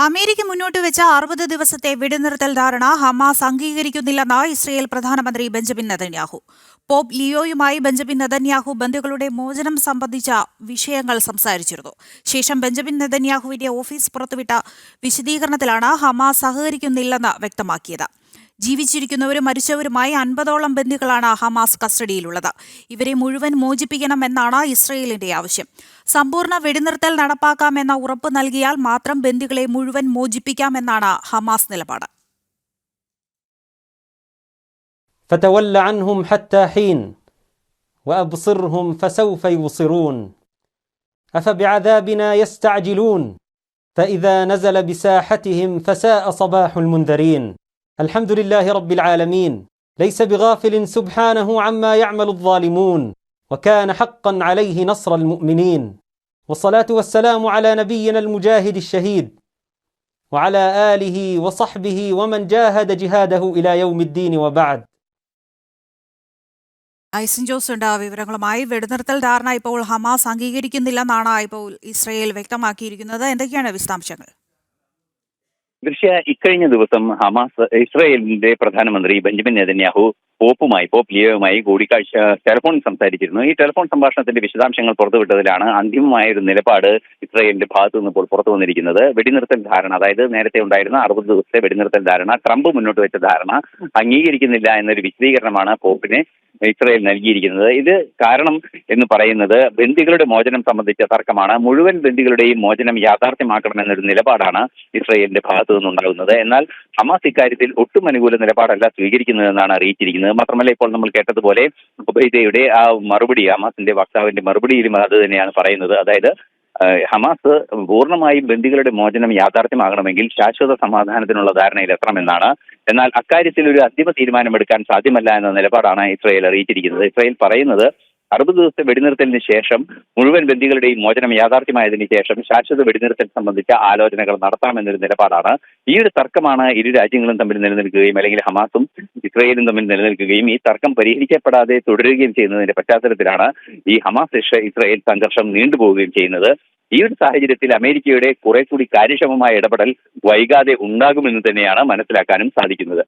America മുന്നോട്ട് വെച്ച 60 ദിവസത്തെ വെടിനിർത്തൽ ധാരണ ഹമാസ് അംഗീകരിക്കുന്നില്ലെന്ന് ഇസ്രയേൽ പ്രധാനമന്ത്രി ബെഞ്ചമിൻ നെതന്യാഹു. പോപ്പ് ലിയോയുമായി ബെഞ്ചമിൻ നെതന്യാഹു ബന്ദികളുടെ മോചനം സംബന്ധിച്ച വിഷയങ്ങൾ സംസാരിച്ചിരുന്നു. ശേഷം ബെഞ്ചമിൻ നെതന്യാഹുവിന്റെ ഓഫീസ് പുറത്തുവിട്ട വിശദീകരണത്തിലാണ് ഹമാസ് സഹകരിക്കുന്നില്ലെന്ന് വ്യക്തമാക്കിയത്. ജീവിച്ചിരിക്കുന്നവരും മരിച്ചവരുമായി 50ഓളം ബന്ദികളാണ് ഹമാസ് കസ്റ്റഡിയിലുള്ളത്. ഇവരെ മുഴുവൻ മോചിപ്പിക്കണമെന്നാണ് ഇസ്രയേലിന്റെ ആവശ്യം. സമ്പൂർണ്ണ വെടിനിർത്തൽ നടപ്പാക്കാമെന്ന ഉറപ്പ് നൽകിയാൽ മാത്രം ബന്ദികളെ മുഴുവൻ മോചിപ്പിക്കാമെന്നാണ് ഹമാസ് നിലപാട്. فتول عنهم حتى حين وأبصرهم فسوف يبصرون أفبعذابنا يستعجلون فإذا نزل بساحتهم فساء صباح المنذرين الحمد لله رب العالمين ليس بغافل سبحانه عما يعمل الظالمون وكان حقا عليه نصر المؤمنين والصلاة والسلام على نبينا المجاهد الشهيد وعلى آله وصحبه ومن جاهد جهاده إلى يوم الدين وبعد. ഐസൻ ജോസ് ഉണ്ട് വിവരങ്ങളുമായി. വെടിനിർത്തൽ ധാരണ ഇപ്പോൾ ഹമാസ് അംഗീകരിക്കുന്നില്ലെന്നാണ് ഇപ്പോൾ ഇസ്രയേൽ വ്യക്തമാക്കിയിരിക്കുന്നത്. എന്തൊക്കെയാണ് വിശദാംശങ്ങൾ? ഇക്കഴിഞ്ഞ ദിവസം ഇസ്രായേലിന്റെ പ്രധാനമന്ത്രി ബെഞ്ചമിൻ നെതന്യാഹു പോപ്പ് ലിയോയുമായി ടെലിഫോൺ സംസാരിച്ചിരുന്നു. ഈ ടെലിഫോൺ സംഭാഷണത്തിന്റെ വിശദാംശങ്ങൾ പുറത്തുവിട്ടതിലാണ് അന്തിമമായ ഒരു നിലപാട് ഇസ്രായേലിന്റെ ഭാഗത്തു നിന്ന് ഇപ്പോൾ പുറത്തു വന്നിരിക്കുന്നത്. വെടിനിർത്തൽ ധാരണ, അതായത് നേരത്തെ ഉണ്ടായിരുന്ന 60 ദിവസത്തെ വെടിനിർത്തൽ ധാരണ, ട്രംപ് മുന്നോട്ട് വെച്ച ധാരണ അംഗീകരിക്കുന്നില്ല എന്നൊരു വിശദീകരണമാണ് പോപ്പിന് ഇസ്രായേൽ നൽകിയിരിക്കുന്നത്. ഇത് കാരണം എന്ന് പറയുന്നത് ബന്ദികളുടെ മോചനം സംബന്ധിച്ച തർക്കമാണ്. മുഴുവൻ ബന്ദികളുടെയും മോചനം യാഥാർത്ഥ്യമാക്കണമെന്നൊരു നിലപാടാണ് ഇസ്രായേലിന്റെ ഭാഗത്തു നിന്നുണ്ടാകുന്നത്. എന്നാൽ ഹമാസ് ഇക്കാര്യത്തിൽ ഒട്ടും അനുകൂല നിലപാടല്ല സ്വീകരിക്കുന്നതെന്നാണ് അറിയിച്ചിരിക്കുന്നത്. മാത്രമല്ല, ഇപ്പോൾ നമ്മൾ കേട്ടതുപോലെ ഉബൈദയുടെ ആ മറുപടി, ഹമാസിന്റെ വക്താവിന്റെ മറുപടിയിലും അത് തന്നെയാണ് പറയുന്നത്. അതായത് ഹമാസ് പൂർണ്ണമായും ബന്ദികളുടെ മോചനം യാഥാർത്ഥ്യമാകണമെങ്കിൽ ശാശ്വത സമാധാനത്തിനുള്ള ധാരണയിൽ എത്തണമെന്നാണ്. എന്നാൽ അക്കാര്യത്തിൽ ഒരു അന്തിമ തീരുമാനമെടുക്കാൻ സാധ്യമല്ല എന്ന നിലപാടാണ് ഇസ്രായേൽ അറിയിച്ചിരിക്കുന്നത്. ഇസ്രായേൽ പറയുന്നത് 60 ദിവസത്തെ വെടിനിർത്തലിന് ശേഷം മുഴുവൻ ബന്ദികളുടെയും മോചനം യാഥാർത്ഥ്യമായതിനു ശേഷം ശാശ്വത വെടിനിർത്തൽ സംബന്ധിച്ച ആലോചനകൾ നടത്താമെന്നൊരു നിലപാടാണ്. ഈ ഒരു തർക്കമാണ് ഇരു രാജ്യങ്ങളും തമ്മിൽ നിലനിൽക്കുകയും അല്ലെങ്കിൽ ഹമാസും ഇസ്രായേലും തമ്മിൽ നിലനിൽക്കുകയും ഈ തർക്കം പരിഹരിക്കപ്പെടാതെ തുടരുകയും ചെയ്യുന്നതിന്റെ പശ്ചാത്തലത്തിലാണ് ഈ ഹമാസ് ഇസ്രായേൽ സംഘർഷം നീണ്ടുപോവുകയും ചെയ്യുന്നത്. ഈ ഒരു സാഹചര്യത്തിൽ അമേരിക്കയുടെ കുറെ കൂടി കാര്യക്ഷമമായ ഇടപെടൽ വൈകാതെ ഉണ്ടാകുമെന്ന് തന്നെയാണ് മനസ്സിലാക്കാനും സാധിക്കുന്നത്.